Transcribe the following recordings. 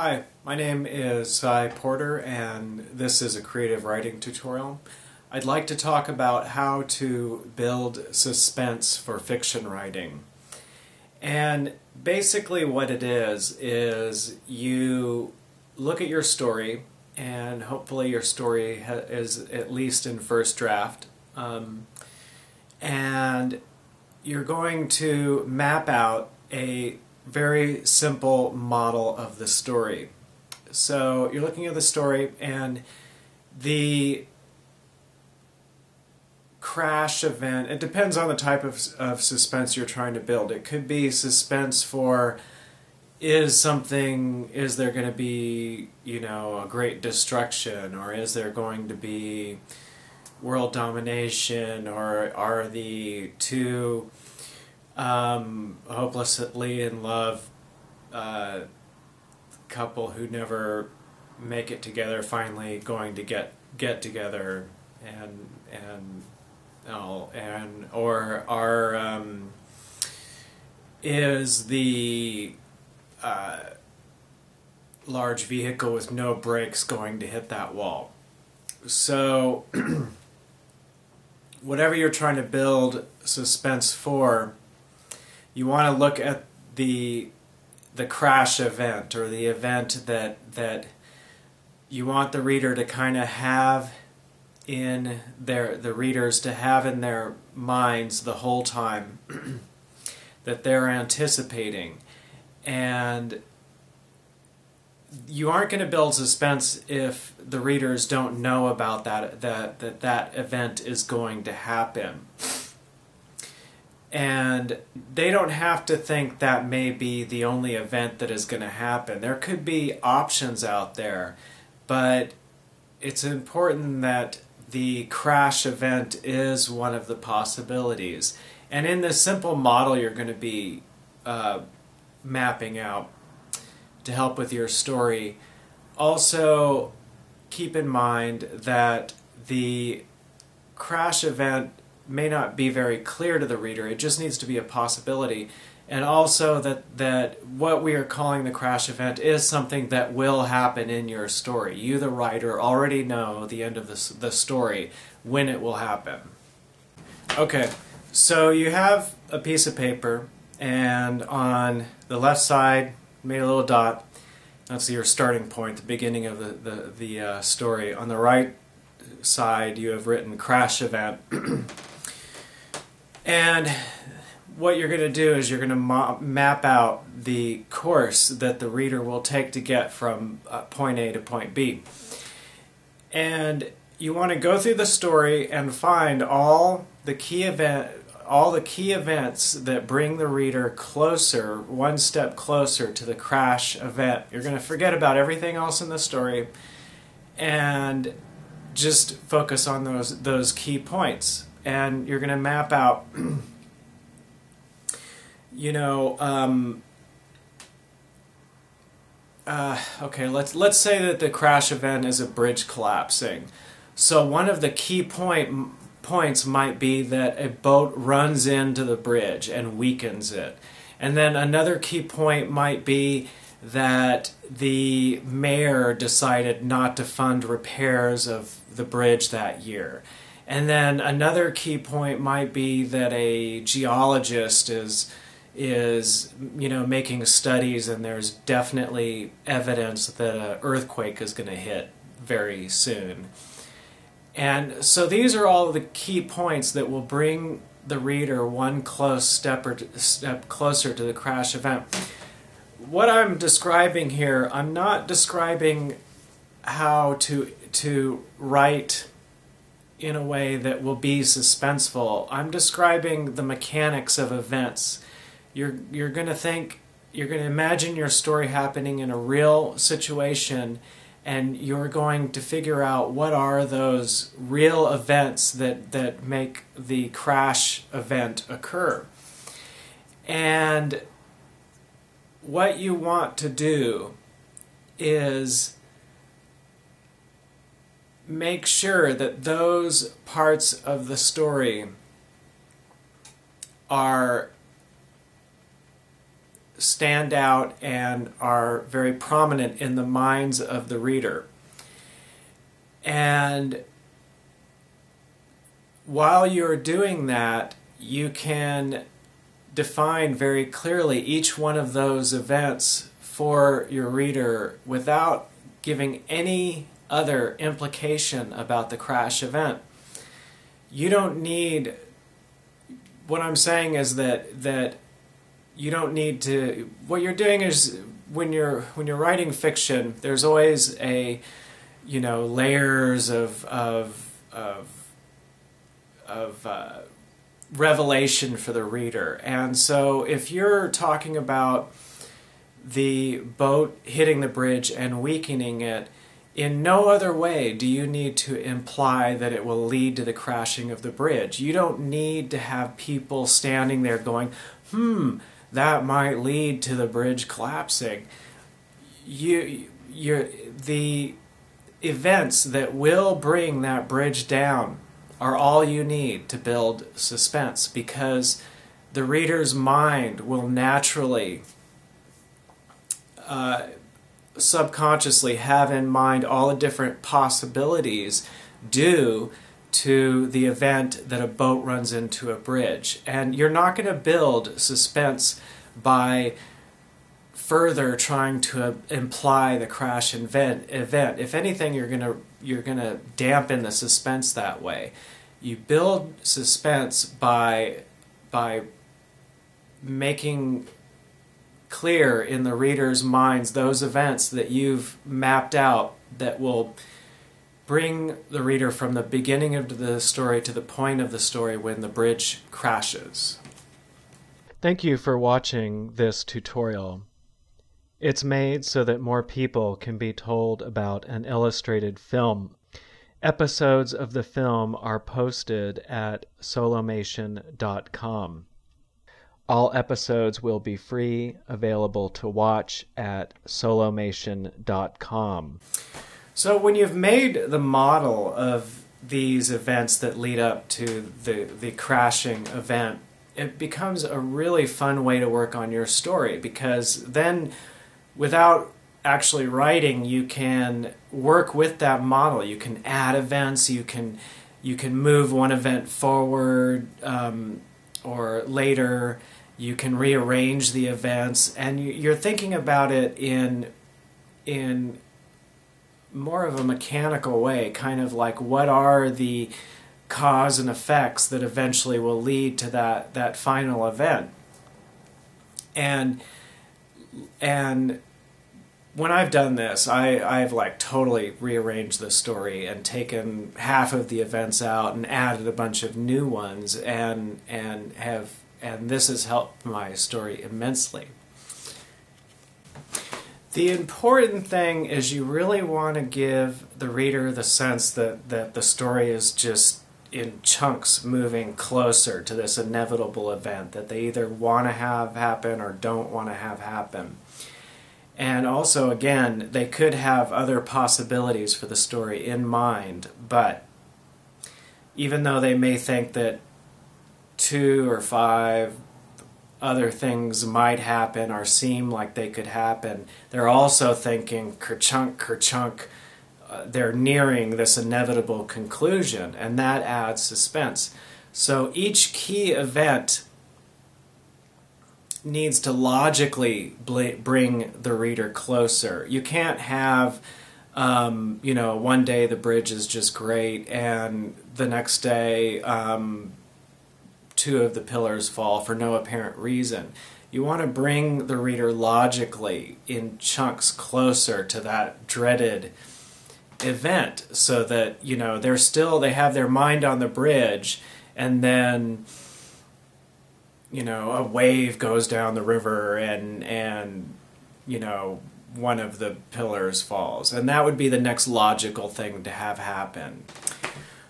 Hi, my name is Cy Porter and this is a creative writing tutorial. I'd like to talk about how to build suspense for fiction writing. And basically what it is you look at your story, and hopefully your story is at least in first draft, and you're going to map out a very simple model of the story. So you're looking at the story, and the crash event, it depends on the type of suspense you're trying to build. It could be suspense for is there going to be, a great destruction, or is there going to be world domination, or are the two hopelessly in love couple who never make it together finally going to get together, or is the large vehicle with no brakes going to hit that wall? So whatever you're trying to build suspense for, you want to look at the crash event, or the event that you want the reader to kind of have in the readers to have in their minds the whole time that they're anticipating. And you aren't going to build suspense if the readers don't know about that event is going to happen. And they don't have to think that may be the only event that is going to happen. There could be options out there, but it's important that the crash event is one of the possibilities. And in this simple model you're going to be mapping out to help with your story, also keep in mind that the crash event may not be very clear to the reader. It just needs to be a possibility. And also that what we are calling the crash event is something that will happen in your story. You, the writer, already know the end of the story, when it will happen. Okay, so you have a piece of paper, and on the left side, made a little dot. That's your starting point, the beginning of the story. On the right side, you have written crash event. And what you're going to do is you're going to map out the course that the reader will take to get from point A to point B. And you want to go through the story and find all the key events that bring the reader closer, one step closer to the crash event. You're going to forget about everything else in the story and just focus on those key points. And you're going to map out, okay, let's say that the crash event is a bridge collapsing. So one of the key points might be that a boat runs into the bridge and weakens it. And then another key point might be that the mayor decided not to fund repairs of the bridge that year. And then another key point might be that a geologist is making studies, and there's definitely evidence that an earthquake is going to hit very soon. And so these are all the key points that will bring the reader one step closer to the crash event. What I'm describing here, I'm not describing how to write in a way that will be suspenseful. I'm describing the mechanics of events. You're going to imagine your story happening in a real situation, and you're going to figure out what are those real events that make the crash event occur. And what you want to do is make sure that those parts of the story are stand out and are very prominent in the minds of the reader. And while you're doing that, you can define very clearly each one of those events for your reader without giving any other implication about the crash event. You don't need, what I'm saying is that you don't need to, what you're doing is when you're writing fiction, there's always layers of revelation for the reader. And so if you're talking about the boat hitting the bridge and weakening it, in no other way do you need to imply that it will lead to the crashing of the bridge. You don't need to have people standing there going, that might lead to the bridge collapsing. The events that will bring that bridge down are all you need to build suspense, because the reader's mind will naturally subconsciously have in mind all the different possibilities due to the event that a boat runs into a bridge. And you're not going to build suspense by further trying to imply the crash event. If anything, you're going to dampen the suspense that way. You build suspense by making clear in the reader's minds those events that you've mapped out that will bring the reader from the beginning of the story to the point of the story when the bridge crashes. Thank you for watching this tutorial. It's made so that more people can be told about an illustrated film. Episodes of the film are posted at solomation.com. All episodes will be free, available to watch at solomation.com. So when you've made the model of these events that lead up to the crashing event, it becomes a really fun way to work on your story, because then without actually writing, you can work with that model. You can add events, you can move one event forward or later, you can rearrange the events, and you're thinking about it in more of a mechanical way, kind of like what are the cause and effects that eventually will lead to that final event. And when I've done this, I've like totally rearranged the story and taken half of the events out and added a bunch of new ones, and this has helped my story immensely. The important thing is you really want to give the reader the sense that the story is just in chunks moving closer to this inevitable event that they either want to have happen or don't want to have happen. And also, again, they could have other possibilities for the story in mind, but even though they may think that 2 or 5 other things might happen or seem like they could happen, they're also thinking, kerchunk, kerchunk, they're nearing this inevitable conclusion, and that adds suspense. So each key event needs to logically bring the reader closer. You can't have, one day the bridge is just great, and the next day 2 of the pillars fall for no apparent reason. You want to bring the reader logically in chunks closer to that dreaded event, so that they have their mind on the bridge, and then a wave goes down the river and one of the pillars falls, and that would be the next logical thing to have happen.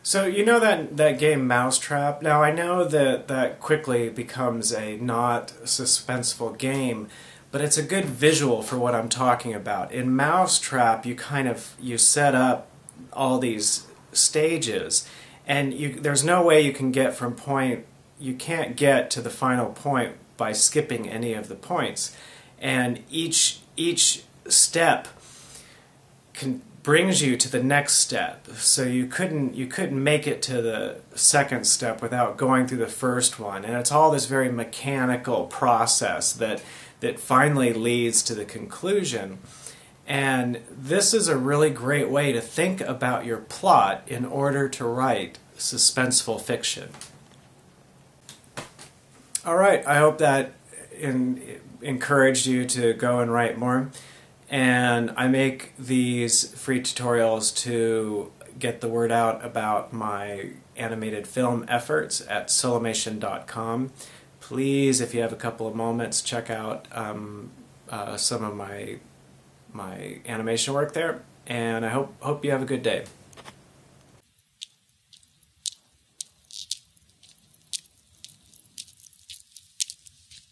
So that game Mousetrap? Now I know that quickly becomes a not suspenseful game, but it's a good visual for what I'm talking about. In Mousetrap, you set up all these stages, and there's no way you can get you can't get to the final point by skipping any of the points. and each step brings you to the next step. So you couldn't make it to the second step without going through the first one, and it's all this very mechanical process that finally leads to the conclusion. And this is a really great way to think about your plot in order to write suspenseful fiction. All right, I hope that encouraged you to go and write more. And I make these free tutorials to get the word out about my animated film efforts at solimation.com. Please, if you have a couple of moments, check out some of my animation work there. And I hope you have a good day.